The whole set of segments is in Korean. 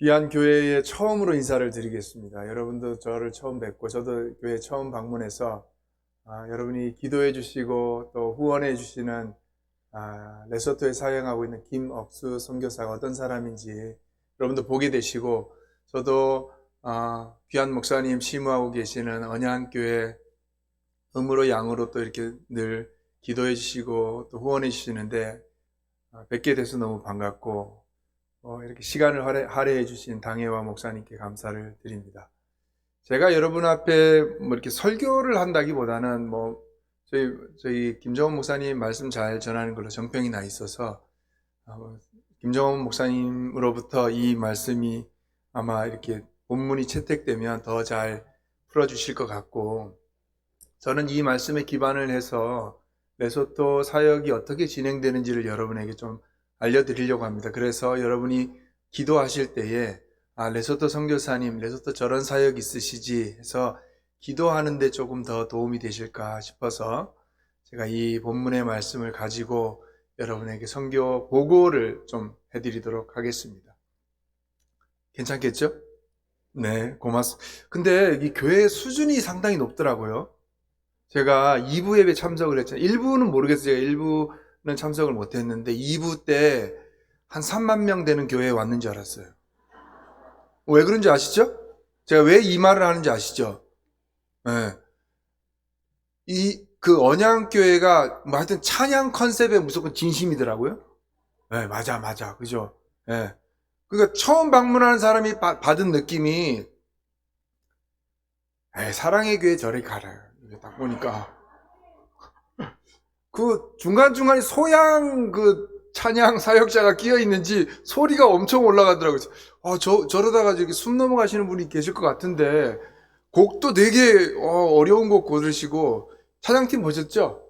귀한 교회에 처음으로 인사를 드리겠습니다. 여러분도 저를 처음 뵙고 저도 교회 처음 방문해서 여러분이 기도해 주시고 또 후원해 주시는 레소토에 사역하고 있는 김억수 선교사가 어떤 사람인지 여러분도 보게 되시고, 저도 귀한 목사님 심우하고 계시는 언양교회 음으로 양으로 또 이렇게 늘 기도해 주시고 또 후원해 주시는데 뵙게 돼서 너무 반갑고, 이렇게 시간을 할애해 주신 당회와 목사님께 감사를 드립니다. 제가 여러분 앞에 뭐 이렇게 설교를 한다기보다는 저희 김정원 목사님 말씀 잘 전하는 걸로 정평이 나 있어서 김정원 목사님으로부터 이 말씀이 아마 이렇게 본문이 채택되면 더 잘 풀어주실 것 같고, 저는 이 말씀에 기반을 해서 레소토 사역이 어떻게 진행되는지를 여러분에게 좀 알려드리려고 합니다. 그래서 여러분이 기도하실 때에 레소토 선교사님, 레소토 저런 사역 있으시지 해서 기도하는데 조금 더 도움이 되실까 싶어서 제가 이 본문의 말씀을 가지고 여러분에게 선교 보고를 좀 해드리도록 하겠습니다. 괜찮겠죠? 네, 고맙습니다. 근데 이 교회 수준이 상당히 높더라고요. 제가 2부 예배 참석을 했잖아요. 1부는 모르겠어요. 1부는 참석을 못했는데 2부 때 한 3만 명 되는 교회에 왔는 줄 알았어요. 왜 그런지 아시죠? 제가 왜 이 말을 하는지 아시죠? 네. 그 언양교회가 뭐 하여튼 찬양 컨셉에 무조건 진심이더라고요. 네, 맞아. 그죠? 네. 그러니까 처음 방문하는 사람이 받은 느낌이, 사랑의 교회 저리 가라. 딱 보니까 그 중간중간에 소양 찬양 사역자가 끼어 있는지 소리가 엄청 올라가더라고요. 저러다가 저기 숨 넘어가시는 분이 계실 것 같은데, 곡도 되게 어려운 곡 고르시고. 찬양팀 보셨죠?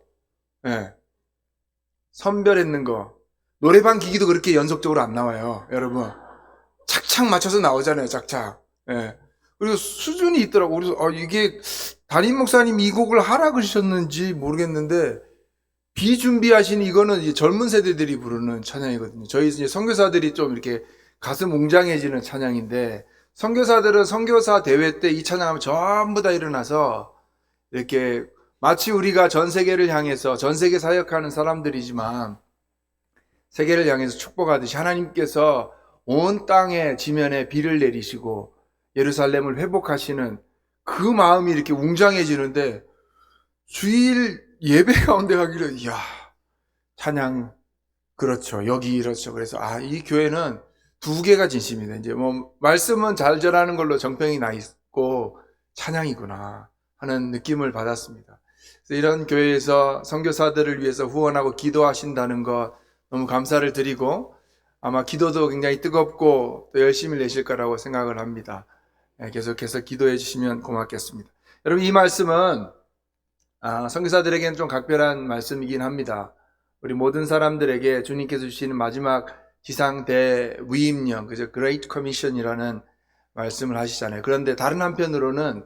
네. 선별했는 거. 노래방 기기도 그렇게 연속적으로 안 나와요, 여러분. 착착 맞춰서 나오잖아요, 착착. 네. 그리고 수준이 있더라고. 그래서 이게 담임 목사님 이 곡을 하라 그러셨는지 모르겠는데, 비준비하신 이거는 이제 젊은 세대들이 부르는 찬양이거든요. 저희 이제 선교사들이 좀 이렇게 가슴 웅장해지는 찬양인데, 선교사들은 선교사 대회 때 이 찬양하면 전부 다 일어나서 이렇게 마치 우리가 전 세계를 향해서, 전 세계 사역하는 사람들이지만 세계를 향해서 축복하듯이 하나님께서 온 땅의 지면에 비를 내리시고 예루살렘을 회복하시는 그 마음이 이렇게 웅장해지는데, 주일 예배 가운데 가기를, 이야, 찬양, 그렇죠. 여기 이렇죠. 그래서, 이 교회는 두 개가 진심이다. 이제 말씀은 잘 전하는 걸로 정평이 나 있고, 찬양이구나 하는 느낌을 받았습니다. 그래서 이런 교회에서 선교사들을 위해서 후원하고 기도하신다는 것 너무 감사를 드리고, 아마 기도도 굉장히 뜨겁고 또 열심히 내실 거라고 생각을 합니다. 계속해서 기도해 주시면 고맙겠습니다. 여러분, 이 말씀은 선교사들에게는 좀 각별한 말씀이긴 합니다. 우리 모든 사람들에게 주님께서 주시는 마지막 지상 대위임령, 그죠? Great Commission이라는 말씀을 하시잖아요. 그런데 다른 한편으로는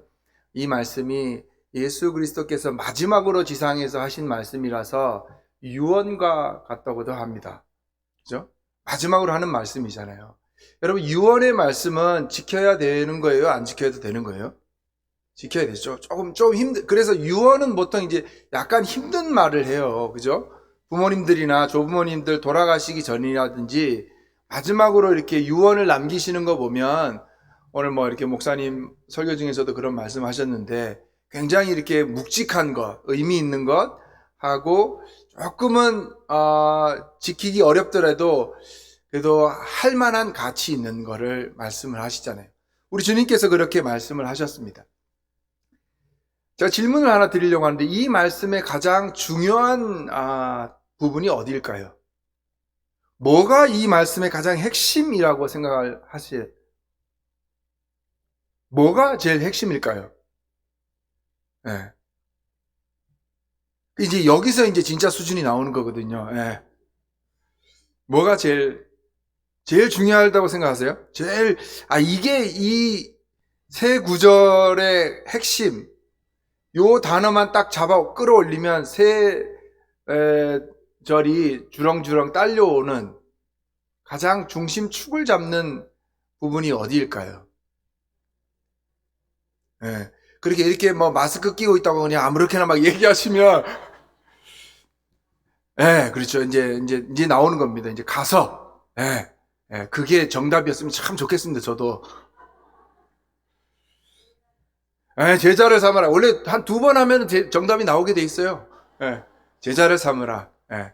이 말씀이 예수 그리스도께서 마지막으로 지상에서 하신 말씀이라서 유언과 같다고도 합니다. 그죠? 마지막으로 하는 말씀이잖아요. 여러분, 유언의 말씀은 지켜야 되는 거예요? 안 지켜도 되는 거예요? 지켜야 되죠. 좀 그래서 유언은 보통 이제 약간 힘든 말을 해요. 그죠? 부모님들이나 조부모님들 돌아가시기 전이라든지 마지막으로 이렇게 유언을 남기시는 거 보면, 오늘 이렇게 목사님 설교 중에서도 그런 말씀 하셨는데, 굉장히 이렇게 묵직한 것, 의미 있는 것 하고, 조금은 지키기 어렵더라도 그래도 할 만한 가치 있는 거를 말씀을 하시잖아요. 우리 주님께서 그렇게 말씀을 하셨습니다. 제가 질문을 하나 드리려고 하는데, 이 말씀의 가장 중요한 부분이 어디일까요? 뭐가 이 말씀의 가장 핵심이라고 생각을 하세요? 뭐가 제일 핵심일까요? 네. 이제 여기서 이제 진짜 수준이 나오는 거거든요. 네. 뭐가 제일 중요하다고 생각하세요? 이게 이 세 구절의 핵심, 요 단어만 딱 잡아 끌어올리면 세 절이 주렁주렁 딸려오는 가장 중심축을 잡는 부분이 어디일까요? 예. 그렇게 이렇게 뭐 마스크 끼고 있다고 그냥 아무렇게나 막 얘기하시면, 예, 그렇죠. 이제 나오는 겁니다. 이제 가서, 예, 예, 그게 정답이었으면 참 좋겠습니다. 저도. 예, 제자를 삼아라. 원래 한 두 번 하면 정답이 나오게 돼 있어요. 예, 제자를 삼으라. 예.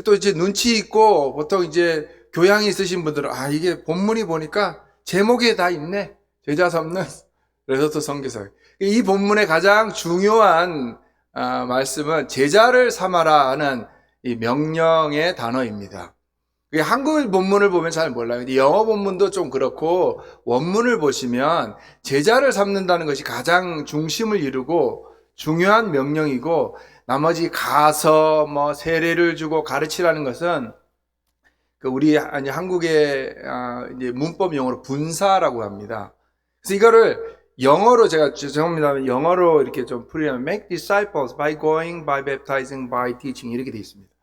또 이제 눈치 있고 보통 이제 교양이 있으신 분들은 아, 이게 본문이 보니까 제목에 다 있네. 제자 삼는 레서트 선교사. 이 본문의 가장 중요한 말씀은 제자를 삼아라 하는 이 명령의 단어입니다. 한글 본문을 보면 잘 몰라요. 근데 영어 본문도 좀 그렇고 원문을 보시면 제자를 삼는다는 것이 가장 중심을 이루고 중요한 명령이고 나머지 가서 뭐 세례를 주고 가르치라는 것은 우리 한국의 이제 문법 용어로 분사라고 합니다. 그래서 이거를 영어로 제가 죄송합니다. 영어로 이렇게 좀 풀이하면 make disciples by going, by baptizing, by teaching 이렇게 돼 있습니다.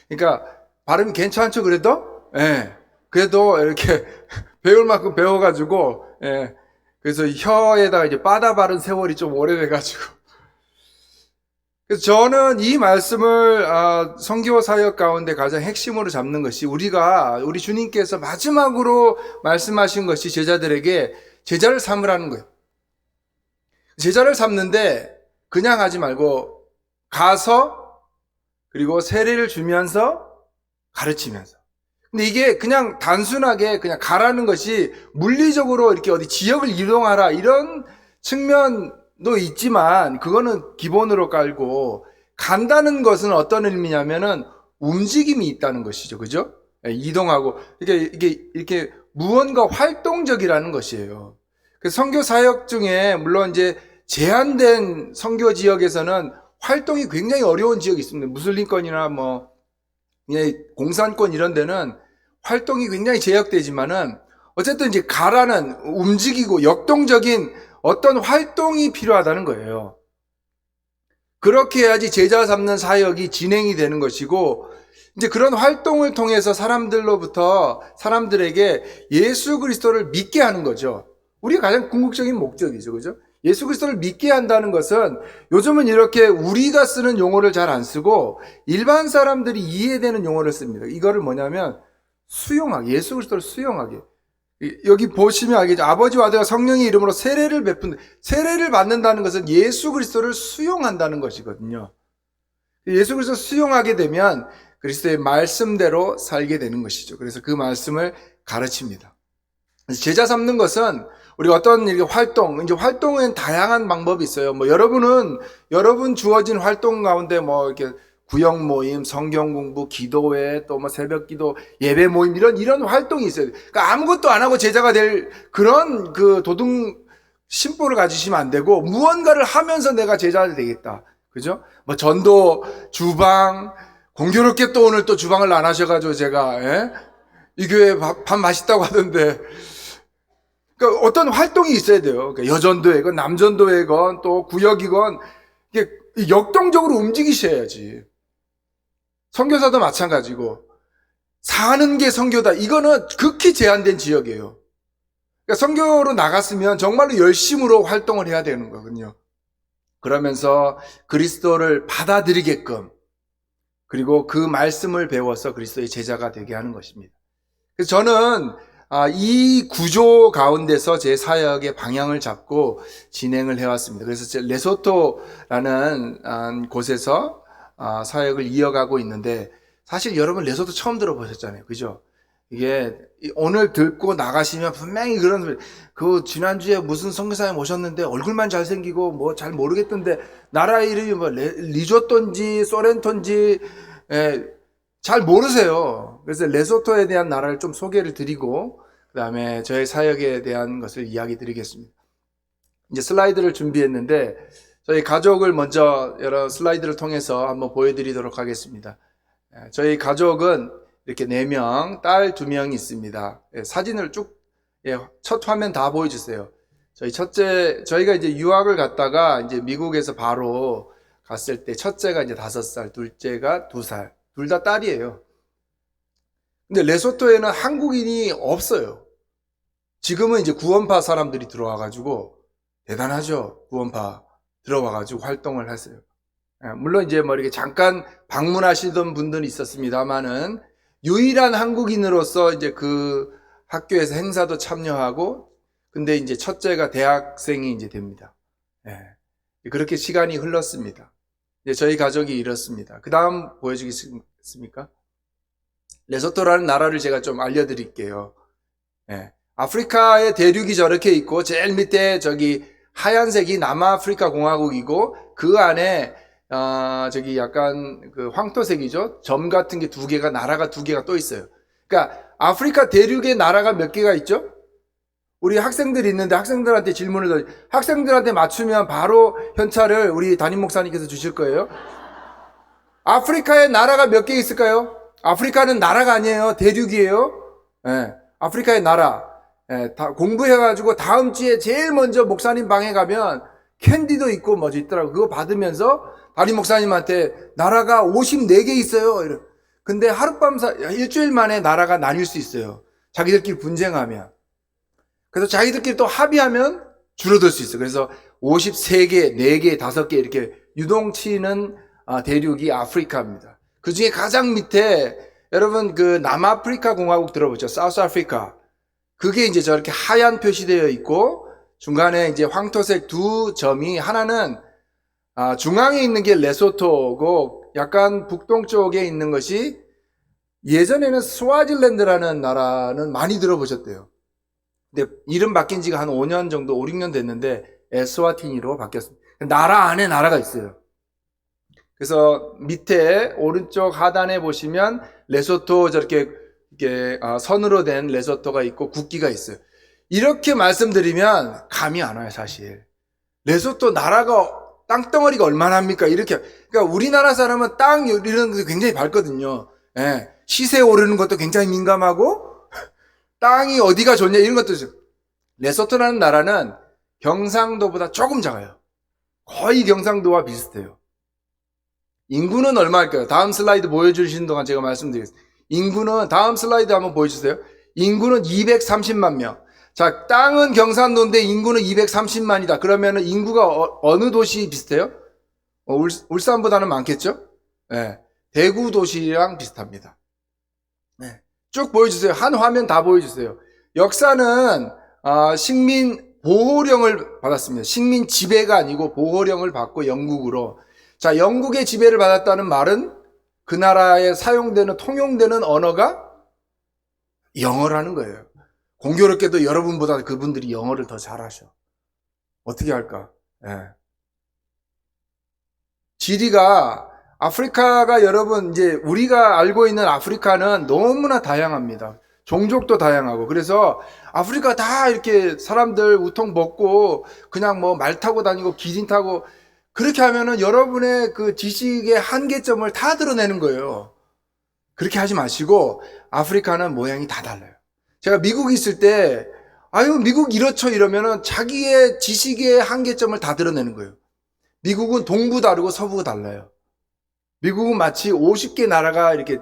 그러니까 발음이 괜찮죠 그래도? 예. 그래도 이렇게 배울 만큼 배워가지고 예. 그래서 혀에다가 이제 빠다 바른 세월이 좀 오래돼가지고 그래서 저는 이 말씀을 선교 사역 가운데 가장 핵심으로 잡는 것이 우리 주님께서 마지막으로 말씀하신 것이 제자들에게 제자를 삼으라는 거예요. 제자를 삼는데 그냥 하지 말고 가서 그리고 세례를 주면서 가르치면서. 근데 이게 그냥 단순하게 그냥 가라는 것이 물리적으로 이렇게 어디 지역을 이동하라 이런 측면도 있지만 그거는 기본으로 깔고 간다는 것은 어떤 의미냐면은 움직임이 있다는 것이죠. 그죠? 이동하고 이게 이렇게 무언가 활동적이라는 것이에요. 그 선교 사역 중에 물론 이제 제한된 선교 지역에서는 활동이 굉장히 어려운 지역이 있습니다. 무슬림권이나 뭐 공산권 이런 데는 활동이 굉장히 제약되지만은 어쨌든 이제 가라는 움직이고 역동적인 어떤 활동이 필요하다는 거예요. 그렇게 해야지 제자 삼는 사역이 진행이 되는 것이고 이제 그런 활동을 통해서 사람들에게 예수 그리스도를 믿게 하는 거죠. 우리가 가장 궁극적인 목적이죠. 그죠? 예수 그리스도를 믿게 한다는 것은 요즘은 이렇게 우리가 쓰는 용어를 잘 안 쓰고 일반 사람들이 이해되는 용어를 씁니다. 이거를 뭐냐면 수용하게, 예수 그리스도를 수용하게. 여기 보시면 알겠죠. 아버지와 아들과 성령의 이름으로 세례를 세례를 받는다는 것은 예수 그리스도를 수용한다는 것이거든요. 예수 그리스도를 수용하게 되면 그리스도의 말씀대로 살게 되는 것이죠. 그래서 그 말씀을 가르칩니다. 제자 삼는 것은 우리가 어떤 이제 활동은 다양한 방법이 있어요. 뭐 여러분 주어진 활동 가운데 뭐 이렇게 구역 모임, 성경 공부, 기도회, 또 뭐 새벽 기도, 예배 모임 이런 활동이 있어요. 그러니까 아무것도 안 하고 제자가 될 그런 심보를 가지시면 안 되고 무언가를 하면서 내가 제자가 되겠다. 그죠? 뭐 전도, 주방, 공교롭게 또 오늘 또 주방을 안 하셔가지고 제가 이 교회 밥 맛있다고 하던데. 그러니까 어떤 활동이 있어야 돼요. 그러니까 여전도회건 남전도회건 또 구역이건 이게 역동적으로 움직이셔야지. 선교사도 마찬가지고 사는 게 선교다. 이거는 극히 제한된 지역이에요. 그러니까 선교로 나갔으면 정말로 열심으로 활동을 해야 되는 거거든요. 그러면서 그리스도를 받아들이게끔 그리고 그 말씀을 배워서 그리스도의 제자가 되게 하는 것입니다. 그래서 저는 이 구조 가운데서 제 사역의 방향을 잡고 진행을 해왔습니다. 그래서 레소토라는 곳에서 사역을 이어가고 있는데 사실 여러분 레소토 처음 들어보셨잖아요. 그죠? 이게 오늘 듣고 나가시면 분명히 지난주에 무슨 선교사님 오셨는데 얼굴만 잘생기고 뭐 잘 모르겠던데 나라 이름이 뭐 리조또인지 소렌토인지 잘 모르세요. 그래서 레소토에 대한 나라를 좀 소개를 드리고 그 다음에 저의 사역에 대한 것을 이야기 드리겠습니다. 이제 슬라이드를 준비했는데 저희 가족을 먼저 여러 슬라이드를 통해서 한번 보여드리도록 하겠습니다. 저희 가족은 이렇게 4명, 딸 2명이 있습니다. 사진을 첫 화면 다 보여주세요. 저희가 이제 유학을 갔다가 이제 미국에서 바로 갔을 때 첫째가 이제 5살, 둘째가 2살. 둘 다 딸이에요. 근데 레소토에는 한국인이 없어요. 지금은 이제 구원파 사람들이 들어와가지고 대단하죠. 구원파 들어와가지고 활동을 했어요. 물론 이제 뭐 이렇게 잠깐 방문하시던 분들이 있었습니다만은 유일한 한국인으로서 이제 그 학교에서 행사도 참여하고, 근데 이제 첫째가 대학생이 이제 됩니다. 그렇게 시간이 흘렀습니다. 이제 저희 가족이 이렇습니다. 그 다음 보여주겠습니까? 레소토라는 나라를 제가 좀 알려드릴게요. 아프리카의 대륙이 저렇게 있고 제일 밑에 저기 하얀색이 남아프리카 공화국이고 그 안에 저기 약간 그 황토색이죠. 점 같은 게 두 개가, 나라가 두 개가 또 있어요. 그러니까 아프리카 대륙에 나라가 몇 개가 있죠? 우리 학생들이 있는데 학생들한테 질문을 학생들한테 맞추면 바로 현찰을 우리 담임 목사님께서 주실 거예요. 아프리카에 나라가 몇 개 있을까요? 아프리카는 나라가 아니에요. 대륙이에요. 아프리카의 나라. 다 공부해가지고 다음 주에 제일 먼저 목사님 방에 가면 캔디도 있고 뭐 있더라고. 그거 받으면서 담임 목사님한테 나라가 54개 있어요. 근데 일주일 만에 나라가 나뉠 수 있어요. 자기들끼리 분쟁하면. 그래서 자기들끼리 또 합의하면 줄어들 수 있어요. 그래서 53개, 4개, 5개 이렇게 유동치는 대륙이 아프리카입니다. 그 중에 가장 밑에 여러분 그 남아프리카 공화국 들어보죠. 사우스 아프리카. 그게 이제 저렇게 하얀 표시되어 있고 중간에 이제 황토색 두 점이, 하나는 중앙에 있는 게 레소토고 약간 북동쪽에 있는 것이, 예전에는 스와질랜드라는 나라는 많이 들어보셨대요. 근데 이름 바뀐 지가 한 5년 정도, 5, 6년 됐는데 에스와티니로 바뀌었습니다. 나라 안에 나라가 있어요. 그래서 밑에 오른쪽 하단에 보시면 레소토 저렇게 이게 선으로 된 레소토가 있고 국기가 있어요. 이렇게 말씀드리면 감이 안 와요, 사실. 레소토 나라가 땅덩어리가 얼마나 합니까? 이렇게. 그러니까 우리나라 사람은 땅 이런 게 굉장히 밝거든요. 시세 오르는 것도 굉장히 민감하고 땅이 어디가 좋냐 이런 것도 있어요. 레소토라는 나라는 경상도보다 조금 작아요. 거의 경상도와 비슷해요. 인구는 얼마일까요? 다음 슬라이드 보여주시는 동안 제가 말씀드리겠습니다. 인구는, 다음 슬라이드 한번 보여주세요. 인구는 230만 명. 자, 땅은 경상도인데 인구는 230만이다. 그러면은 인구가 어느 도시 비슷해요? 울산보다는 많겠죠? 대구 도시랑 비슷합니다. 쭉 보여주세요. 한 화면 다 보여주세요. 역사는 식민 보호령을 받았습니다. 식민 지배가 아니고 보호령을 받고 영국으로. 자, 영국의 지배를 받았다는 말은 그 나라에 사용되는, 통용되는 언어가 영어라는 거예요. 공교롭게도 여러분보다 그분들이 영어를 더 잘하셔. 어떻게 할까? 지리가, 아프리카가 여러분, 이제 우리가 알고 있는 아프리카는 너무나 다양합니다. 종족도 다양하고. 그래서 아프리카 다 이렇게 사람들 우통 벗고 그냥 뭐 말 타고 다니고 기린 타고, 그렇게 하면은 여러분의 그 지식의 한계점을 다 드러내는 거예요. 그렇게 하지 마시고, 아프리카는 모양이 다 달라요. 제가 미국에 있을 때, 미국 이렇죠 이러면은 자기의 지식의 한계점을 다 드러내는 거예요. 미국은 동부 다르고 서부가 달라요. 미국은 마치 50개 나라가 이렇게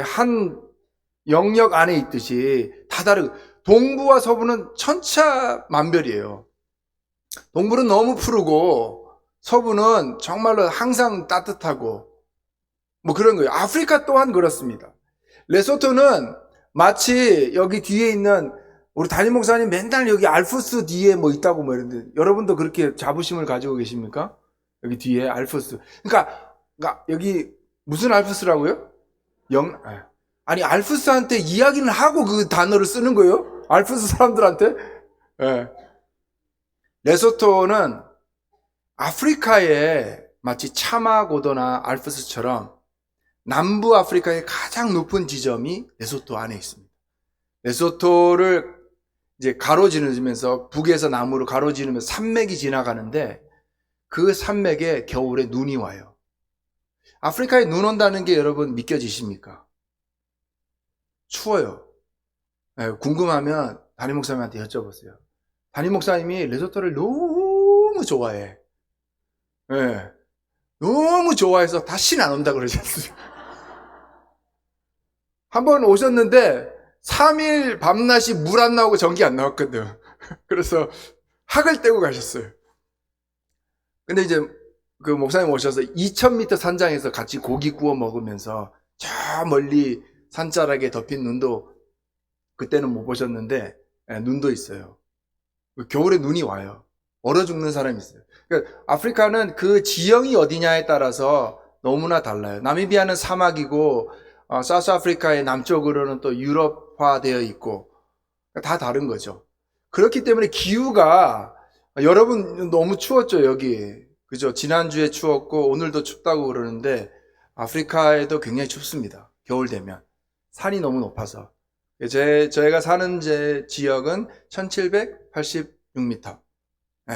한 영역 안에 있듯이 다 다르고, 동부와 서부는 천차만별이에요. 동부는 너무 푸르고 서부는 정말로 항상 따뜻하고 뭐 그런 거예요. 아프리카 또한 그렇습니다. 레소토는 마치 여기 뒤에 있는 우리 담임 목사님 맨날 여기 알프스 뒤에 뭐 있다고 뭐 이러는데, 여러분도 그렇게 자부심을 가지고 계십니까? 여기 뒤에 알프스. 그러니까 여기 무슨 알프스라고요? 아니 알프스한테 이야기는 하고 그 단어를 쓰는 거예요? 알프스 사람들한테? 레소토는 아프리카의 마치 차마고도나 알프스처럼 남부 아프리카의 가장 높은 지점이 레소토 안에 있습니다. 레소토를 이제 가로지르면서, 북에서 남으로 가로지르면서 산맥이 지나가는데 그 산맥에 겨울에 눈이 와요. 아프리카에 눈 온다는 게 여러분 믿겨지십니까? 추워요. 궁금하면 담임 목사님한테 여쭤보세요. 담임 목사님이 레소토를 너무 좋아해. 너무 좋아해서 다시는 안 온다 그러셨어요. 한번 오셨는데 3일 밤낮이 물 안 나오고 전기 안 나왔거든. 그래서 학을 떼고 가셨어요. 근데 이제 그 목사님 오셔서 2000m 산장에서 같이 고기 구워 먹으면서 저 멀리 산자락에 덮인 눈도 그때는 못 보셨는데 눈도 있어요. 겨울에 눈이 와요. 얼어 죽는 사람이 있어요. 그러니까 아프리카는 그 지형이 어디냐에 따라서 너무나 달라요. 나미비아는 사막이고 사우스아프리카의 남쪽으로는 또 유럽화되어 있고 다 다른 거죠. 그렇기 때문에 기후가 여러분 너무 추웠죠 여기. 그죠? 지난주에 추웠고 오늘도 춥다고 그러는데 아프리카에도 굉장히 춥습니다. 겨울 되면 산이 너무 높아서. 저희가 사는 지역은 1786m.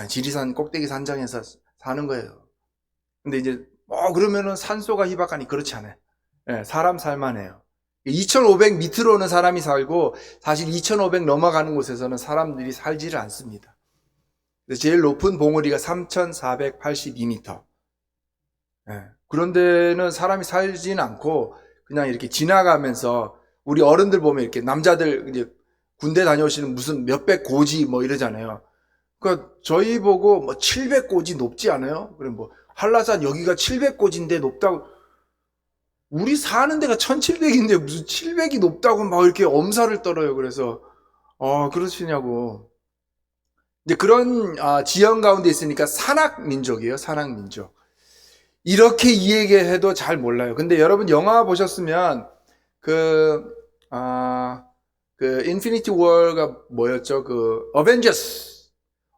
지리산 꼭대기 산장에서 사는 거예요. 근데 이제 그러면은 산소가 희박하니 그렇지 않아요. 사람 살만해요. 2500 밑으로는 사람이 살고 사실 2500 넘어가는 곳에서는 사람들이 살지를 않습니다. 제일 높은 봉우리가 3482m. 그런 데는 사람이 살지는 않고 그냥 이렇게 지나가면서 우리 어른들 보면 이렇게 남자들 이제 군대 다녀오시는 무슨 몇백 고지 뭐 이러잖아요. 그러니까 저희 보고 뭐 700고지 높지 않아요? 그럼 뭐 한라산 여기가 700고지인데 높다고 우리 사는 데가 1700인데 무슨 700이 높다고 막 이렇게 엄살을 떨어요. 그래서 그러시냐고. 이제 그런 지형 가운데 있으니까 산악 민족이에요. 산악 민족. 이렇게 이야기해도 잘 몰라요. 근데 여러분 영화 보셨으면 그 인피니티 워가 뭐였죠? 그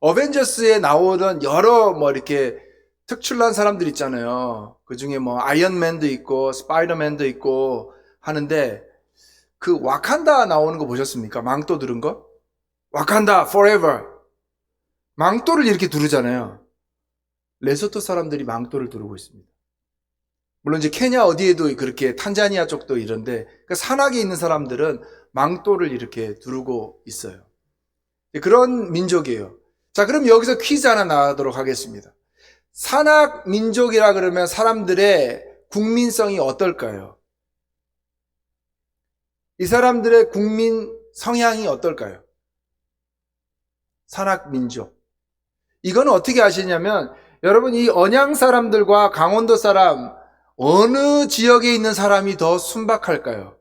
어벤져스에 나오던 여러 뭐 이렇게 특출난 사람들 있잖아요. 그 중에 뭐 아이언맨도 있고 스파이더맨도 있고 하는데 그 와칸다 나오는 거 보셨습니까? 망토 들은 거? 와칸다 forever. 망토를 이렇게 두르잖아요. 레소토 사람들이 망토를 두르고 있습니다. 물론 이제 케냐 어디에도 그렇게 탄자니아 쪽도 이런데 그러니까 산악에 있는 사람들은 망토를 이렇게 두르고 있어요. 그런 민족이에요. 자, 그럼 여기서 퀴즈 하나 나가도록 하겠습니다. 산악 민족이라 그러면 사람들의 국민성이 어떨까요? 이 사람들의 국민 성향이 어떨까요? 산악 민족. 이건 어떻게 아시냐면 여러분 이 언양 사람들과 강원도 사람 어느 지역에 있는 사람이 더 순박할까요?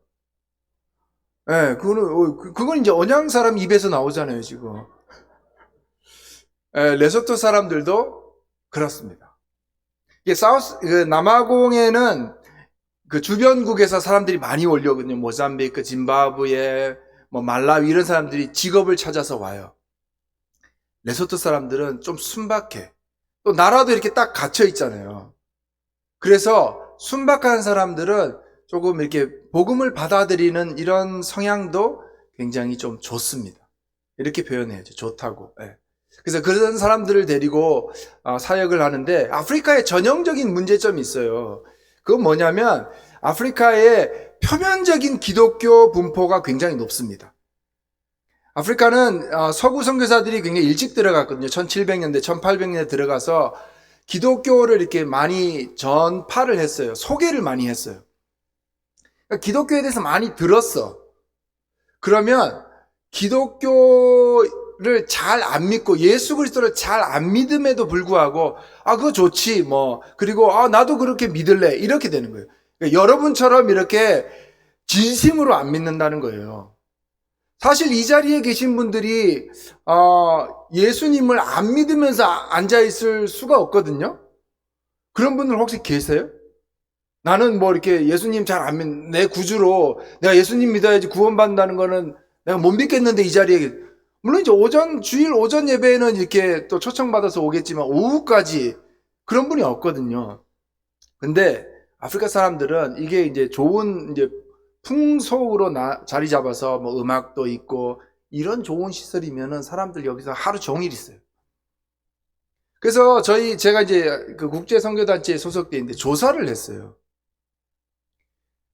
그건 이제 언양 사람 입에서 나오잖아요, 지금. 레소토 사람들도 그렇습니다. 남아공에는 그 주변국에서 사람들이 많이 올려거든요. 모잠비크, 짐바브웨, 뭐 말라위 이런 사람들이 직업을 찾아서 와요. 레소토 사람들은 좀 순박해. 또 나라도 이렇게 딱 갇혀 있잖아요. 그래서 순박한 사람들은 조금 이렇게 복음을 받아들이는 이런 성향도 굉장히 좀 좋습니다. 이렇게 표현해야죠. 좋다고. 그래서 그런 사람들을 데리고 사역을 하는데 아프리카에 전형적인 문제점이 있어요. 그건 뭐냐면 아프리카의 표면적인 기독교 분포가 굉장히 높습니다. 아프리카는 서구 선교사들이 굉장히 일찍 들어갔거든요. 1700년대, 1800년대 들어가서 기독교를 이렇게 많이 전파를 했어요. 소개를 많이 했어요. 그러니까 기독교에 대해서 많이 들었어. 그러면 기독교를 잘 안 믿고 예수 그리스도를 잘 안 믿음에도 불구하고 그거 좋지 뭐 그리고 나도 그렇게 믿을래 이렇게 되는 거예요. 그러니까 여러분처럼 이렇게 진심으로 안 믿는다는 거예요. 사실 이 자리에 계신 분들이 예수님을 안 믿으면서 앉아 있을 수가 없거든요. 그런 분들 혹시 계세요? 나는 뭐 이렇게 예수님 잘 안 믿, 내 구주로 내가 예수님 믿어야지 구원받는다는 거는 내가 못 믿겠는데 이 자리에 물론 이제 주일 오전 예배에는 이렇게 또 초청받아서 오겠지만 오후까지 그런 분이 없거든요. 근데 아프리카 사람들은 이게 이제 좋은 이제 풍속으로 자리 잡아서 뭐 음악도 있고 이런 좋은 시설이면은 사람들 여기서 하루 종일 있어요. 그래서 제가 이제 그 국제 선교단체에 소속돼 있는데 조사를 했어요.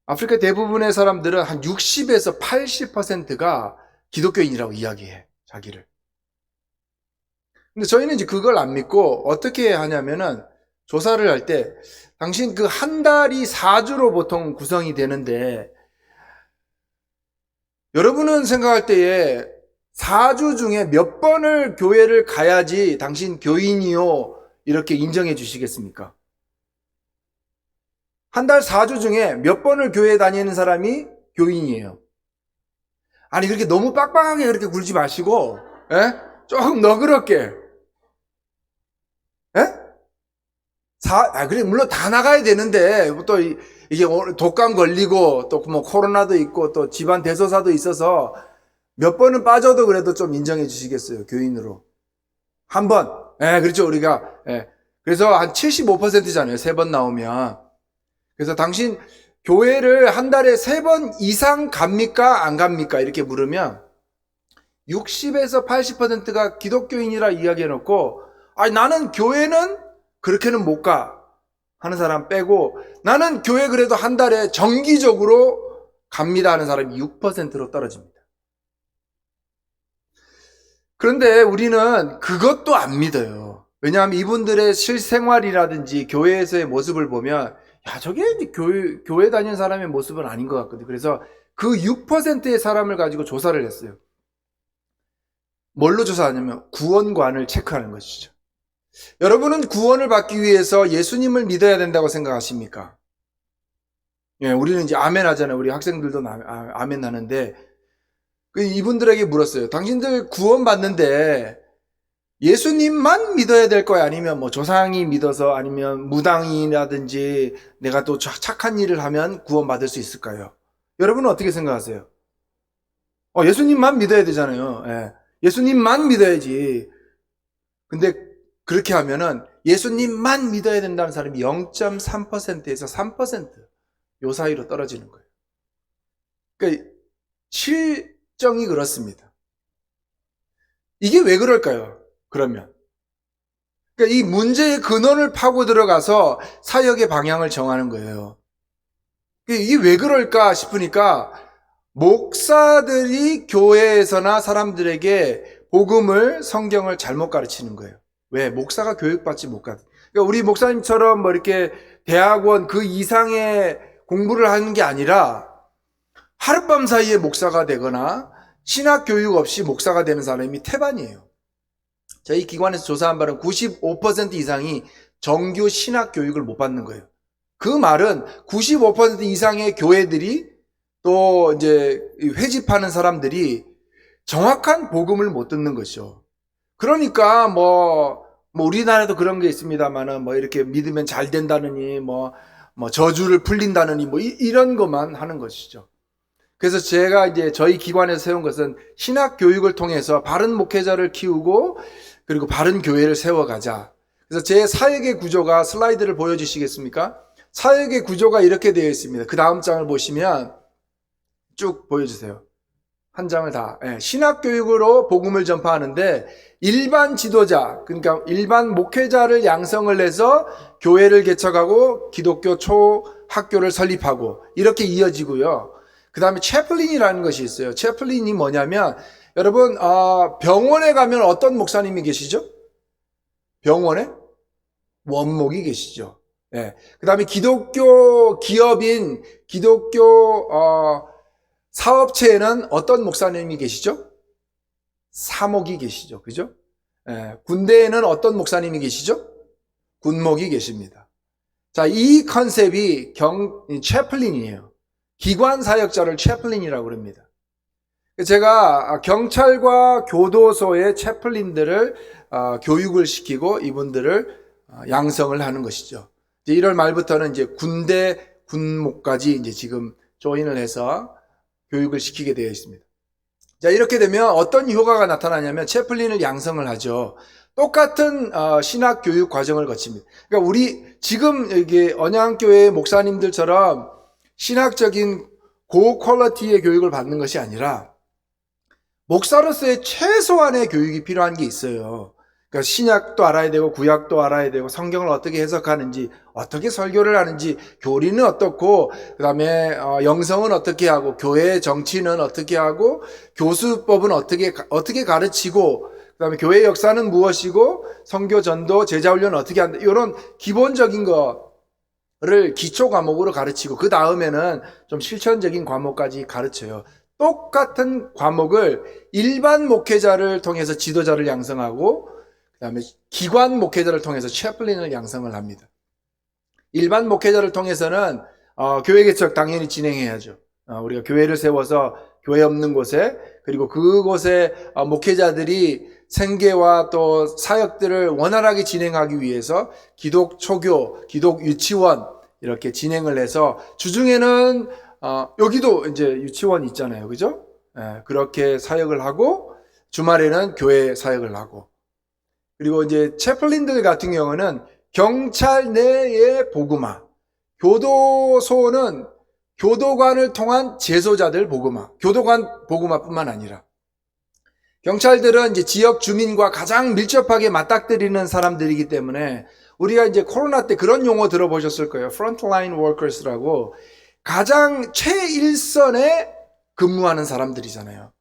아프리카 대부분의 사람들은 한 60에서 80%가 기독교인이라고 이야기해, 자기를. 근데 저희는 이제 그걸 안 믿고 어떻게 하냐면은 조사를 할 때 당신 그 한 달이 4주로 보통 구성이 되는데 여러분은 생각할 때에 4주 중에 몇 번을 교회를 가야지 당신 교인이요 이렇게 인정해 주시겠습니까? 한 달 4주 중에 몇 번을 교회 다니는 사람이 교인이에요? 아니 그렇게 너무 빡빡하게 그렇게 굴지 마시고 조금 너그럽게 그래 물론 다 나가야 되는데 또 이게 독감 걸리고 또 뭐 코로나도 있고 또 집안 대소사도 있어서 몇 번은 빠져도 그래도 좀 인정해 주시겠어요, 교인으로. 한 번. 그렇죠, 우리가. 그래서 한 75%잖아요, 3번 나오면. 그래서 당신 교회를 한 달에 3번 이상 갑니까? 안 갑니까? 이렇게 물으면 60에서 80%가 기독교인이라 이야기해 놓고, 아니, 나는 교회는 그렇게는 못 가. 하는 사람 빼고, 나는 교회 그래도 한 달에 정기적으로 갑니다 하는 사람이 6%로 떨어집니다. 그런데 우리는 그것도 안 믿어요. 왜냐하면 이분들의 실생활이라든지 교회에서의 모습을 보면 야 저게 교회 다니는 사람의 모습은 아닌 것 같거든요. 그래서 그 6%의 사람을 가지고 조사를 했어요. 뭘로 조사하냐면 구원관을 체크하는 것이죠. 여러분은 구원을 받기 위해서 예수님을 믿어야 된다고 생각하십니까? 우리는 이제 아멘 하잖아요. 우리 학생들도 아멘 하는데 이분들에게 물었어요. 당신들 구원 받는데 예수님만 믿어야 될 거야? 아니면 뭐 조상이 믿어서 아니면 무당이라든지 내가 또 착한 일을 하면 구원 받을 수 있을까요? 여러분은 어떻게 생각하세요? 예수님만 믿어야 되잖아요. 예수님만 믿어야지. 근데 그렇게 하면은 예수님만 믿어야 된다는 사람이 0.3%에서 3%요 사이로 떨어지는 거예요. 그러니까 실정이 그렇습니다. 이게 왜 그럴까요? 그러면 그러니까 이 문제의 근원을 파고 들어가서 사역의 방향을 정하는 거예요. 이게 왜 그럴까 싶으니까 목사들이 교회에서나 사람들에게 복음을 성경을 잘못 가르치는 거예요. 왜? 목사가 교육받지 못하거든. 그러니까 우리 목사님처럼 뭐 이렇게 대학원 그 이상의 공부를 하는 게 아니라 하룻밤 사이에 목사가 되거나 신학 교육 없이 목사가 되는 사람이 태반이에요. 저희 기관에서 조사한 바는 95% 이상이 정규 신학 교육을 못 받는 거예요. 그 말은 95% 이상의 교회들이 또 이제 회집하는 사람들이 정확한 복음을 못 듣는 것이죠. 그러니까 뭐 우리나라도 그런 게 있습니다만은 뭐 이렇게 믿으면 잘 된다느니 뭐 저주를 풀린다느니 뭐 이런 것만 하는 것이죠. 그래서 제가 이제 저희 기관에서 세운 것은 신학 교육을 통해서 바른 목회자를 키우고 그리고 바른 교회를 세워가자. 그래서 제 사역의 구조가 슬라이드를 보여주시겠습니까? 사역의 구조가 이렇게 되어 있습니다. 그 다음 장을 보시면 쭉 보여주세요. 한 장을 다. 신학 교육으로 복음을 전파하는데 일반 지도자, 그러니까 일반 목회자를 양성을 해서 교회를 개척하고 기독교 초학교를 설립하고 이렇게 이어지고요. 그 다음에 채플린이라는 것이 있어요. 채플린이 뭐냐면 여러분 병원에 가면 어떤 목사님이 계시죠? 병원에 원목이 계시죠. 그 다음에 기독교 기업인 기독교 사업체에는 어떤 목사님이 계시죠? 사목이 계시죠. 그죠? 군대에는 어떤 목사님이 계시죠? 군목이 계십니다. 자, 이 컨셉이 채플린이에요. 기관 사역자를 채플린이라고 그럽니다. 제가 경찰과 교도소의 채플린들을 교육을 시키고 이분들을 양성을 하는 것이죠. 이제 1월 말부터는 이제 군대 군목까지 이제 지금 조인을 해서 교육을 시키게 되어 있습니다. 자, 이렇게 되면 어떤 효과가 나타나냐면 채플린을 양성을 하죠. 똑같은 신학 교육 과정을 거칩니다. 그러니까 우리 지금 여기 언양교회 목사님들처럼 신학적인 고퀄리티의 교육을 받는 것이 아니라 목사로서의 최소한의 교육이 필요한 게 있어요. 그러니까 신약도 알아야 되고 구약도 알아야 되고 성경을 어떻게 해석하는지 어떻게 설교를 하는지 교리는 어떻고 그다음에 영성은 어떻게 하고 교회 정치는 어떻게 하고 교수법은 어떻게 가르치고 그다음에 교회 역사는 무엇이고 선교 전도 제자 훈련은 어떻게 한다. 이런 기본적인 거를 기초 과목으로 가르치고 그 다음에는 좀 실천적인 과목까지 가르쳐요. 똑같은 과목을 일반 목회자를 통해서 지도자를 양성하고 그다음에 기관 목회자를 통해서 채플린을 양성을 합니다. 일반 목회자를 통해서는 교회 개척 당연히 진행해야죠. 우리가 교회를 세워서 교회 없는 곳에 그리고 그곳에 목회자들이 생계와 또 사역들을 원활하게 진행하기 위해서 기독 초교, 기독 유치원 이렇게 진행을 해서 주중에는 여기도 이제 유치원 있잖아요, 그죠? 그렇게 사역을 하고 주말에는 교회 사역을 하고 그리고 이제 채플린들 같은 경우는 경찰 내의 복음화, 교도소는 교도관을 통한 제소자들 복음화, 교도관 복음화뿐만 아니라 경찰들은 이제 지역 주민과 가장 밀접하게 맞닥뜨리는 사람들이기 때문에 우리가 이제 코로나 때 그런 용어 들어보셨을 거예요. Frontline Workers라고 가장 최일선에 근무하는 사람들이잖아요.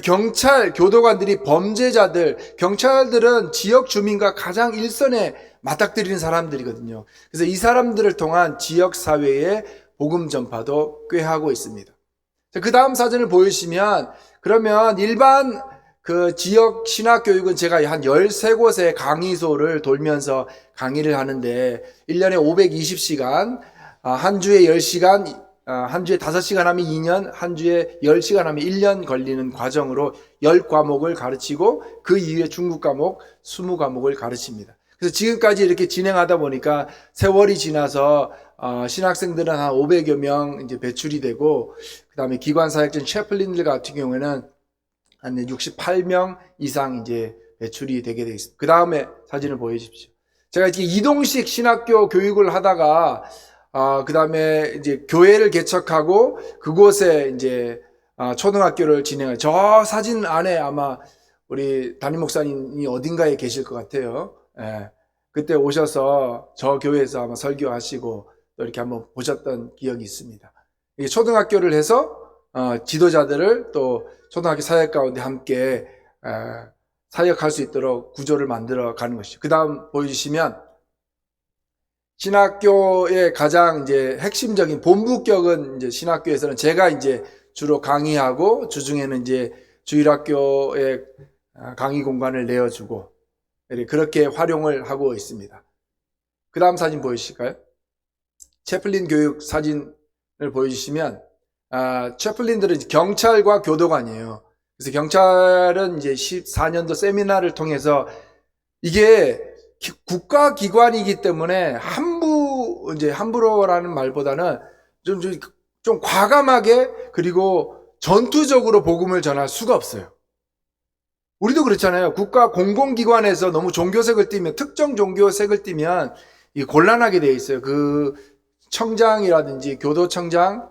경찰, 교도관들이 범죄자들, 경찰들은 지역 주민과 가장 일선에 맞닥뜨리는 사람들이거든요. 그래서 이 사람들을 통한 지역 사회의 복음 전파도 꽤 하고 있습니다. 그 다음 사진을 보여주시면 그러면 일반 그 지역 신학 교육은 제가 한 13곳의 강의소를 돌면서 강의를 하는데 1년에 520시간, 한 주에 10시간, 한 주에 5시간 하면 2년, 한 주에 10시간 하면 1년 걸리는 과정으로 10과목을 가르치고 그 이후에 중국 과목 20과목을 가르칩니다. 그래서 지금까지 이렇게 진행하다 보니까 세월이 지나서 신학생들은 한 500여 명 이제 배출이 되고 그다음에 기관 사역진 채플린들 같은 경우에는 한 68명 이상 이제 배출이 되게 되어 있습니다. 그 다음에 사진을 보여주십시오. 제가 이렇게 이동식 신학교 교육을 하다가 그 다음에 이제 교회를 개척하고 그곳에 이제 초등학교를 진행해요. 저 사진 안에 아마 우리 담임 목사님이 어딘가에 계실 것 같아요. 예. 그때 오셔서 저 교회에서 아마 설교하시고 또 이렇게 한번 보셨던 기억이 있습니다. 이게 초등학교를 해서 지도자들을 또 초등학교 사역 가운데 함께 사역할 수 있도록 구조를 만들어 가는 것이죠. 그 다음 보여주시면 신학교의 가장 이제 핵심적인 본부격은 이제 신학교에서는 제가 이제 주로 강의하고 주중에는 이제 주일학교에 강의 공간을 내어주고 그렇게 활용을 하고 있습니다. 그 다음 사진 보여주실까요? 채플린 교육 사진을 보여주시면 채플린들은 경찰과 교도관이에요. 그래서 경찰은 이제 14년도 세미나를 통해서 이게 국가기관이기 때문에 함부로라는 말보다는 좀 과감하게 그리고 전투적으로 복음을 전할 수가 없어요. 우리도 그렇잖아요. 국가 공공기관에서 너무 종교색을 띠면, 특정 종교색을 띠면 곤란하게 되어 있어요. 그 청장이라든지 교도청장,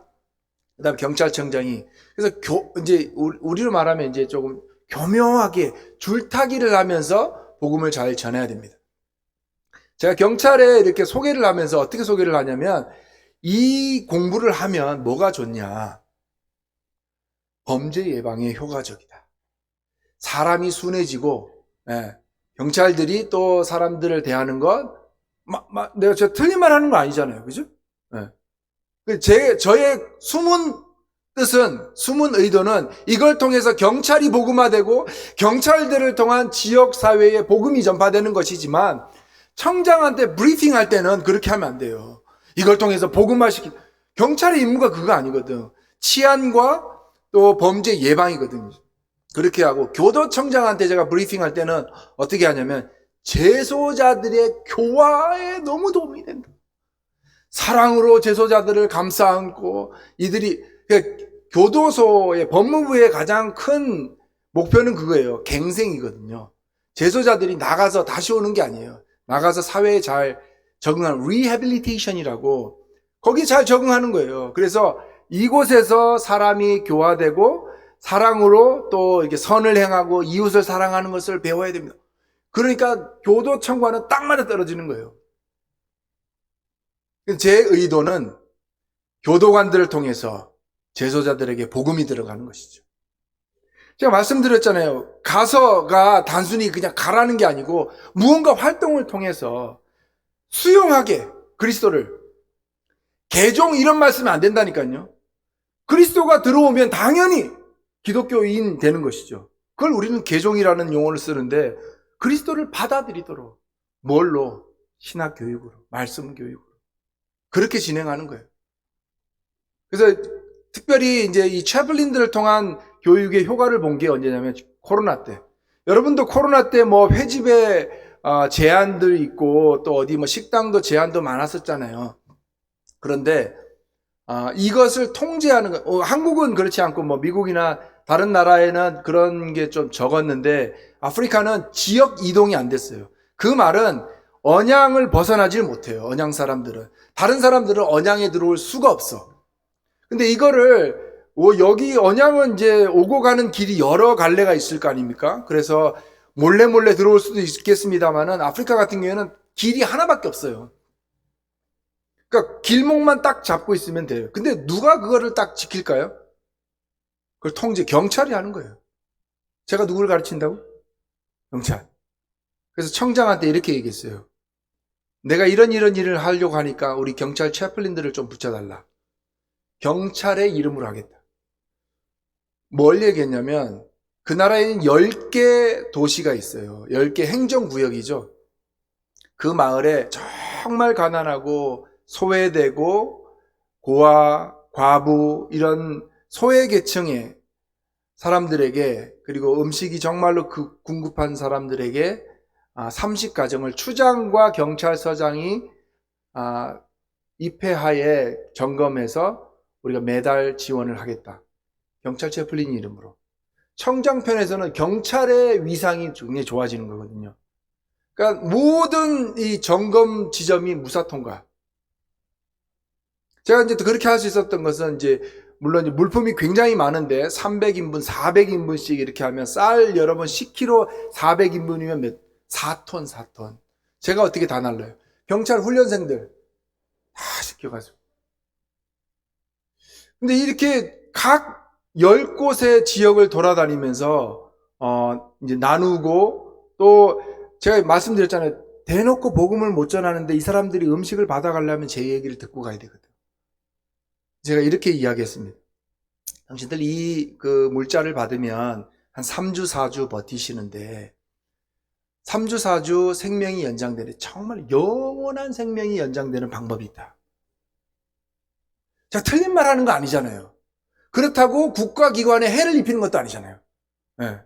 그 다음에 경찰청장이. 그래서 이제 우리로 말하면 이제 조금 교묘하게 줄타기를 하면서 복음을 잘 전해야 됩니다. 제가 경찰에 이렇게 소개를 하면서 어떻게 소개를 하냐면 이 공부를 하면 뭐가 좋냐. 범죄 예방에 효과적이다. 사람이 순해지고 경찰들이 또 사람들을 대하는 것 내가 저 틀린 말 하는 거 아니잖아요. 그죠? 저의 숨은 의도는 이걸 통해서 경찰이 복음화되고 경찰들을 통한 지역사회에 복음이 전파되는 것이지만 청장한테 브리핑할 때는 그렇게 하면 안 돼요. 이걸 통해서 복음화시키 경찰의 임무가 그거 아니거든. 치안과 또 범죄 예방이거든요. 그렇게 하고 교도청장한테 제가 브리핑할 때는 어떻게 하냐면 재소자들의 교화에 너무 도움이 된다. 사랑으로 재소자들을 감싸 안고 이들이 교도소의 법무부의 가장 큰 목표는 그거예요. 갱생이거든요. 재소자들이 나가서 다시 오는 게 아니에요. 나가서 사회에 잘 적응하는 리해빌리테이션이라고 거기 잘 적응하는 거예요. 그래서 이곳에서 사람이 교화되고 사랑으로 또 이렇게 선을 행하고 이웃을 사랑하는 것을 배워야 됩니다. 그러니까 교도청과는 딱 맞아 떨어지는 거예요. 제 의도는 교도관들을 통해서 재소자들에게 복음이 들어가는 것이죠. 제가 말씀드렸잖아요. 가서가 단순히 그냥 가라는 게 아니고 무언가 활동을 통해서 수용하게 그리스도를 개종 이런 말 쓰면 안 된다니까요. 그리스도가 들어오면 당연히 기독교인 되는 것이죠. 그걸 우리는 개종이라는 용어를 쓰는데 그리스도를 받아들이도록 뭘로? 신학 교육으로, 말씀 교육으로 그렇게 진행하는 거예요. 그래서 특별히 이제 이 채플린들을 통한 교육의 효과를 본 게 언제냐면 코로나 때. 여러분도 코로나 때 뭐 회집에 제한들 있고 또 어디 뭐 식당도 제한도 많았었잖아요. 그런데 이것을 통제하는 거, 한국은 그렇지 않고 뭐 미국이나 다른 나라에는 그런 게 좀 적었는데 아프리카는 지역 이동이 안 됐어요. 그 말은 언양을 벗어나질 못해요. 언양 사람들은. 다른 사람들은 언양에 들어올 수가 없어. 근데 이거를 여기 언양은 이제 오고 가는 길이 여러 갈래가 있을 거 아닙니까? 그래서 몰래 들어올 수도 있겠습니다만은 아프리카 같은 경우에는 길이 하나밖에 없어요. 그러니까 길목만 딱 잡고 있으면 돼요. 근데 누가 그거를 딱 지킬까요? 그걸 경찰이 하는 거예요. 제가 누굴 가르친다고? 경찰. 그래서 청장한테 이렇게 얘기했어요. 내가 이런 일을 하려고 하니까 우리 경찰 채플린들을 좀 붙여달라. 경찰의 이름으로 하겠다. 뭘 얘기했냐면 그 나라에는 10개 도시가 있어요. 10개 행정구역이죠. 그 마을에 정말 가난하고 소외되고 고아, 과부 이런 소외계층의 사람들에게 그리고 음식이 정말로 궁급한 사람들에게 30가정을 추장과 경찰서장이 입회하에 점검해서 우리가 매달 지원을 하겠다. 경찰 채플린 이름으로. 청정편에서는 경찰의 위상이 굉장히 좋아지는 거거든요. 그러니까 모든 이 점검 지점이 무사통과. 제가 이제 그렇게 할 수 있었던 것은 이제 물론 이제 물품이 굉장히 많은데 300인분, 400인분씩 이렇게 하면 쌀 여러분 10kg 400인분이면 4톤. 제가 어떻게 다 날라요? 경찰 훈련생들 다 시켜가지고. 근데 이렇게 각 10곳의 지역을 돌아다니면서 이제 나누고 또 제가 말씀드렸잖아요. 대놓고 복음을 못 전하는데 이 사람들이 음식을 받아가려면 제 얘기를 듣고 가야 되거든. 제가 이렇게 이야기했습니다. 당신들 그 물자를 받으면 한 3주, 4주 버티시는데 3주, 4주 생명이 연장되는 정말 영원한 생명이 연장되는 방법이 있다. 제가 틀린 말 하는 거 아니잖아요. 그렇다고 국가기관에 해를 입히는 것도 아니잖아요. 네.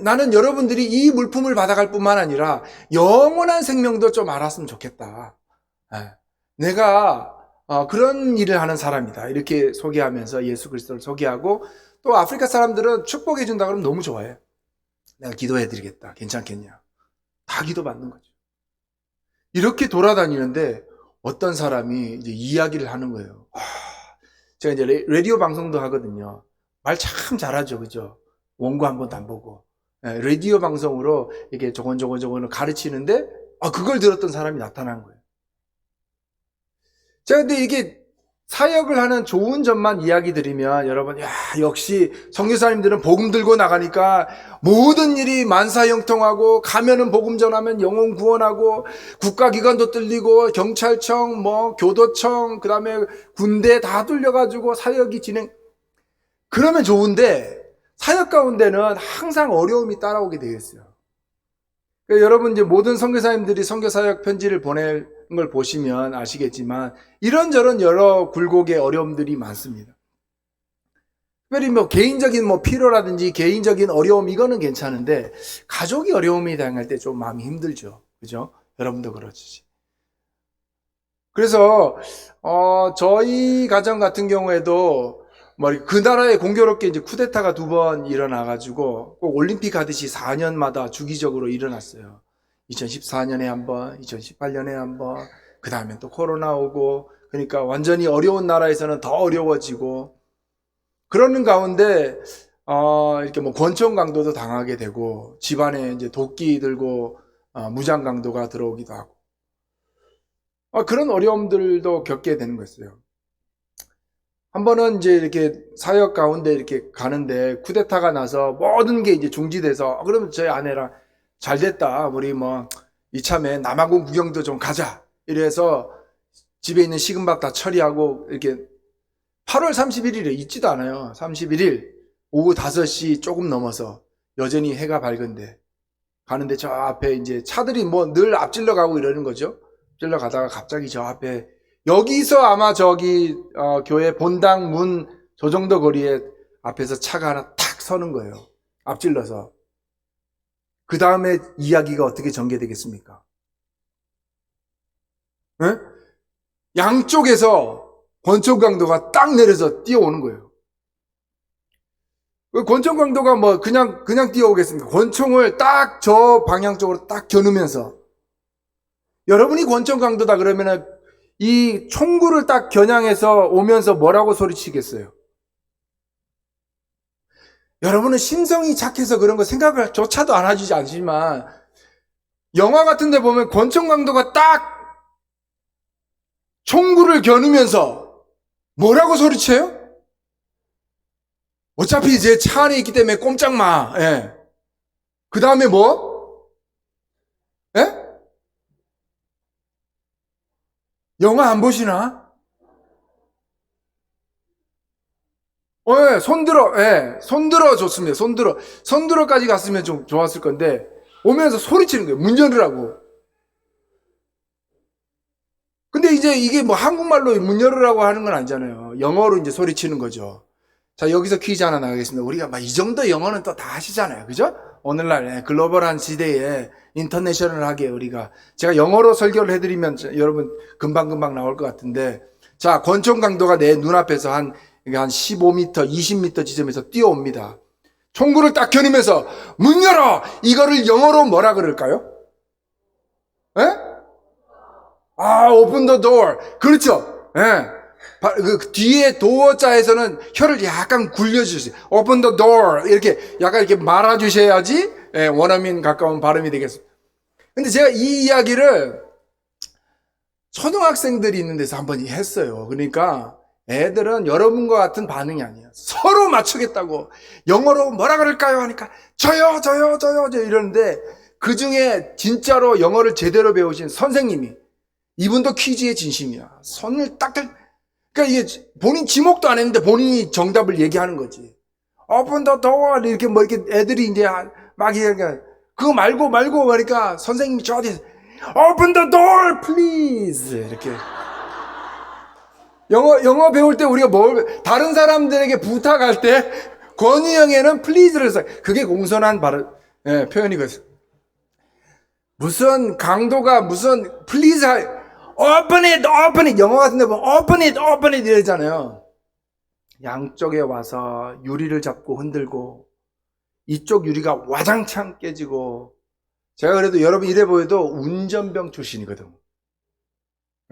나는 여러분들이 이 물품을 받아갈 뿐만 아니라 영원한 생명도 좀 알았으면 좋겠다. 네. 내가 그런 일을 하는 사람이다. 이렇게 소개하면서 예수 그리스도를 소개하고 또 아프리카 사람들은 축복해 준다 그러면 너무 좋아해. 내가 기도해 드리겠다. 괜찮겠냐. 다 기도받는 거죠. 이렇게 돌아다니는데 어떤 사람이 이제 이야기를 하는 거예요. 제가 이제 라디오 방송도 하거든요. 말 참 잘하죠. 그죠? 원고 한 번도 안 보고. 라디오 방송으로 이렇게 저건 가르치는데 그걸 들었던 사람이 나타난 거예요. 제가 근데 이게 사역을 하는 좋은 점만 이야기 드리면 여러분 역시 선교사님들은 복음 들고 나가니까 모든 일이 만사형통하고 가면은 복음 전하면 영혼 구원하고 국가기관도 뚫리고 경찰청 교도청 그다음에 군대 다 뚫려가지고 사역이 진행 그러면 좋은데 사역 가운데는 항상 어려움이 따라오게 되어 있어요. 그러니까 여러분 이제 모든 선교사님들이 선교사역 편지를 보낼 걸 보시면 아시겠지만 이런저런 여러 굴곡의 어려움들이 많습니다. 특별히 개인적인 필요라든지 개인적인 어려움 이거는 괜찮은데 가족이 어려움이 당할 때 좀 마음이 힘들죠. 그죠? 여러분도 그렇지. 그래서 저희 가정 같은 경우에도 그 나라에 공교롭게 이제 쿠데타가 2번 일어나가지고 꼭 올림픽 하듯이 4년마다 주기적으로 일어났어요. 2014년에 한 번, 2018년에 한 번, 그 다음에 또 코로나 오고, 그러니까 완전히 어려운 나라에서는 더 어려워지고, 그러는 가운데, 이렇게 권총 강도도 당하게 되고, 집안에 이제 도끼 들고, 무장 강도가 들어오기도 하고, 그런 어려움들도 겪게 되는 거였어요. 한 번은 이제 이렇게 사역 가운데 이렇게 가는데, 쿠데타가 나서 모든 게 이제 중지돼서, 그러면 저희 아내랑 잘 됐다. 우리 이참에 남아공 구경도 좀 가자. 이래서 집에 있는 식은밥 다 처리하고 이렇게 8월 31일에 있지도 않아요. 31일 오후 5시 조금 넘어서 여전히 해가 밝은데 가는데 저 앞에 이제 차들이 뭐 늘 앞질러 가고 이러는 거죠. 앞질러 가다가 갑자기 저 앞에 여기서 아마 저기 교회 본당 문 저 정도 거리에 앞에서 차가 하나 탁 서는 거예요. 앞질러서. 그 다음에 이야기가 어떻게 전개되겠습니까? 네? 양쪽에서 권총 강도가 딱 내려서 뛰어오는 거예요. 권총 강도가 뭐 그냥 뛰어오겠습니까? 권총을 딱 저 방향 쪽으로 딱 겨누면서 여러분이 권총 강도다 그러면은 이 총구를 딱 겨냥해서 오면서 뭐라고 소리치겠어요? 여러분은 심성이 착해서 그런 거 생각을 조차도 안 하지 않지만 영화 같은 데 보면 권총 강도가 딱 총구를 겨누면서 뭐라고 소리쳐요? 어차피 제 차 안에 있기 때문에 꼼짝 마. 예. 그 다음에 뭐? 예? 영화 안 보시나? 예, 손들어, 예, 손들어 줬습니다. 손들어까지 갔으면 좀 좋았을 건데, 오면서 소리치는 거예요. 문 열으라고. 근데 이제 이게 뭐 한국말로 문 열으라고 하는 건 아니잖아요. 영어로 이제 소리치는 거죠. 자, 여기서 퀴즈 하나 나가겠습니다. 우리가 막 이 정도 영어는 또 다 하시잖아요. 그죠? 오늘날 글로벌한 시대에 인터내셔널하게 우리가 제가 영어로 설교를 해드리면 여러분 금방금방 나올 것 같은데, 자, 권총 강도가 내 눈앞에서 한 15m, 20m 지점에서 뛰어옵니다. 총구를 딱 겨누면서 문 열어! 이거를 영어로 뭐라 그럴까요? 예? open the door. 그렇죠. 예. 그 뒤에 도어자에서는 혀를 약간 굴려주세요. open the door. 이렇게 약간 이렇게 말아주셔야지 예, 원어민 가까운 발음이 되겠습니다. 근데 제가 이 이야기를 초등학생들이 있는 데서 한번 했어요. 그러니까 애들은 여러분과 같은 반응이 아니에요. 서로 맞추겠다고 영어로 뭐라 그럴까요? 하니까 저요 이러는데 그 중에 진짜로 영어를 제대로 배우신 선생님이 이분도 퀴즈의 진심이야. 손을 딱 그러니까 이게 본인 지목도 안 했는데 본인이 정답을 얘기하는 거지. Open the door 이렇게 뭐 이렇게 애들이 이제 막 얘기하니까 그거 말고 그러니까 선생님이 저한테 Open the door please 이렇게 영어 배울 때 우리가 다른 사람들에게 부탁할 때 권유형에는 please를 써요. 그게 공손한 발음, 예, 표현이거든요. 무슨 강도가 무슨 please open it 영어 같은 데 보면 open it 이러잖아요. 양쪽에 와서 유리를 잡고 흔들고 이쪽 유리가 와장창 깨지고 제가 그래도 여러분 이래 보여도 운전병 출신이거든.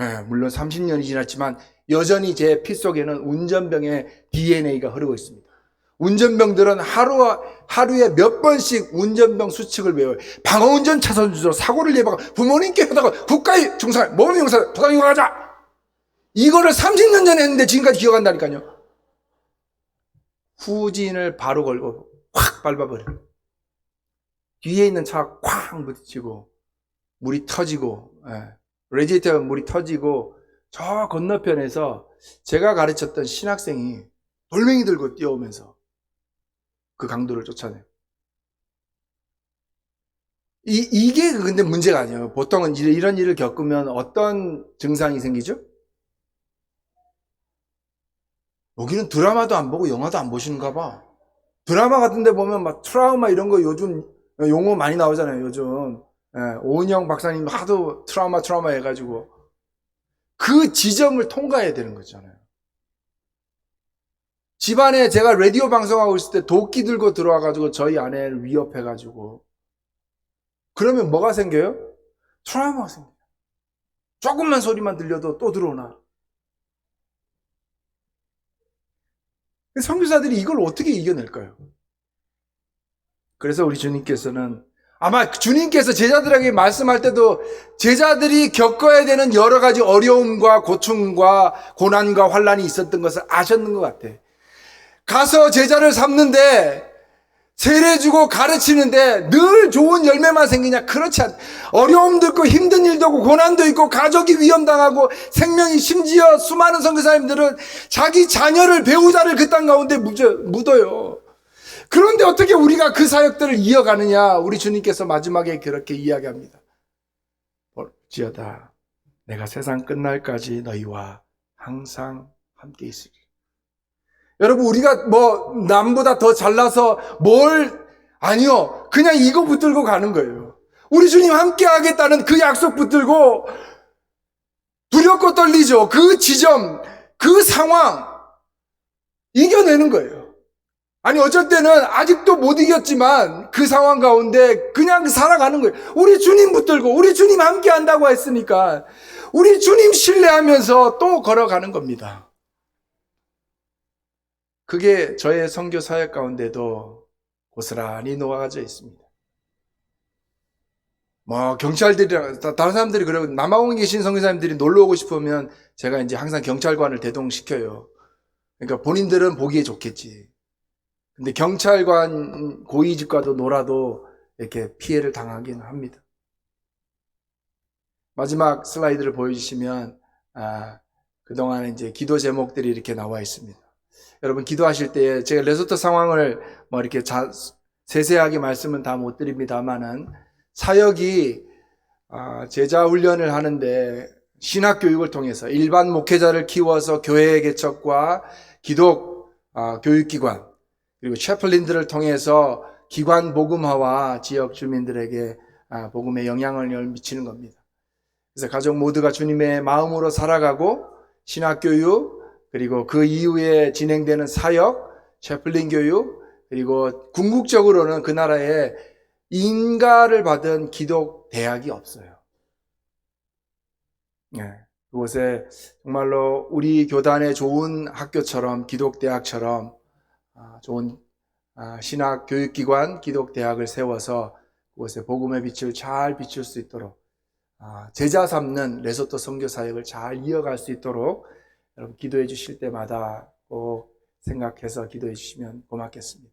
예, 물론 30년이 지났지만 여전히 제 피 속에는 운전병의 DNA가 흐르고 있습니다. 운전병들은 하루에 몇 번씩 운전병 수칙을 배워요. 방어운전 차선주로 사고를 예방하고 부모님께 하다가 국가의 중상, 모범용사 부당이용하자. 이거를 30년 전에 했는데 지금까지 기억한다니까요. 후진을 바로 걸고 확 밟아버려요. 뒤에 있는 차가 쾅 부딪히고 물이 터지고 레지스터가 물이 터지고 저 건너편에서 제가 가르쳤던 신학생이 돌멩이 들고 뛰어오면서 그 강도를 쫓아내요. 이게 근데 문제가 아니에요. 보통은 이런 일을 겪으면 어떤 증상이 생기죠? 여기는 드라마도 안 보고 영화도 안 보시는가 봐. 드라마 같은 데 보면 막 트라우마 이런 거 요즘 용어 많이 나오잖아요. 요즘 오은영 박사님 하도 트라우마 해가지고 그 지점을 통과해야 되는 거잖아요. 집안에 제가 라디오 방송하고 있을 때 도끼 들고 들어와가지고 저희 아내를 위협해가지고 그러면 뭐가 생겨요? 트라우마가 생겨요. 조금만 소리만 들려도 또 들어오나. 선교사들이 이걸 어떻게 이겨낼까요? 그래서 우리 주님께서는 아마 주님께서 제자들에게 말씀할 때도 제자들이 겪어야 되는 여러 가지 어려움과 고충과 고난과 환난이 있었던 것을 아셨는 것 같아. 가서 제자를 삼는데 세례 주고 가르치는데 늘 좋은 열매만 생기냐? 그렇지 않다. 어려움도 있고 힘든 일도 있고 고난도 있고 가족이 위험당하고 생명이, 심지어 수많은 선교사님들은 자기 자녀를, 배우자를 그 땅 가운데 묻어요. 그런데 어떻게 우리가 그 사역들을 이어가느냐? 우리 주님께서 마지막에 그렇게 이야기합니다. 볼지어다 내가 세상 끝날까지 너희와 항상 함께 있으리. 여러분, 우리가 뭐 남보다 더 잘나서 아니요, 그냥 이거 붙들고 가는 거예요. 우리 주님 함께 하겠다는 그 약속 붙들고 두렵고 떨리죠. 그 지점, 그 상황 이겨내는 거예요. 아니, 어쩔 때는 아직도 못 이겼지만 그 상황 가운데 그냥 살아가는 거예요. 우리 주님 붙들고 우리 주님 함께 한다고 했으니까 우리 주님 신뢰하면서 또 걸어가는 겁니다. 그게 저의 선교 사역 가운데도 고스란히 놓아져 있습니다. 뭐 경찰들이랑 다른 사람들이 그러고 남아공에 계신 선교사님들이 놀러 오고 싶으면 제가 이제 항상 경찰관을 대동시켜요. 그러니까 본인들은 보기에 좋겠지. 근데 경찰관 고위직과도 놀아도 이렇게 피해를 당하긴 합니다. 마지막 슬라이드를 보여주시면 그동안 이제 기도 제목들이 이렇게 나와 있습니다. 여러분, 기도하실 때 제가 레소토 상황을 뭐 이렇게 세세하게 말씀은 다 못 드립니다만은 사역이 제자 훈련을 하는데 신학 교육을 통해서 일반 목회자를 키워서 교회 개척과 기독 교육기관 그리고 채플린들을 통해서 기관 복음화와 지역 주민들에게 복음의 영향을 미치는 겁니다. 그래서 가족 모두가 주님의 마음으로 살아가고 신학 교육 그리고 그 이후에 진행되는 사역, 채플린 교육, 그리고 궁극적으로는 그 나라에 인가를 받은 기독 대학이 없어요. 그곳에 정말로 우리 교단의 좋은 학교처럼, 기독 대학처럼 좋은 신학 교육기관, 기독 대학을 세워서 그곳에 복음의 빛을 잘 비출 수 있도록 제자 삼는 레소토 선교 사역을 잘 이어갈 수 있도록 여러분 기도해 주실 때마다 꼭 생각해서 기도해 주시면 고맙겠습니다.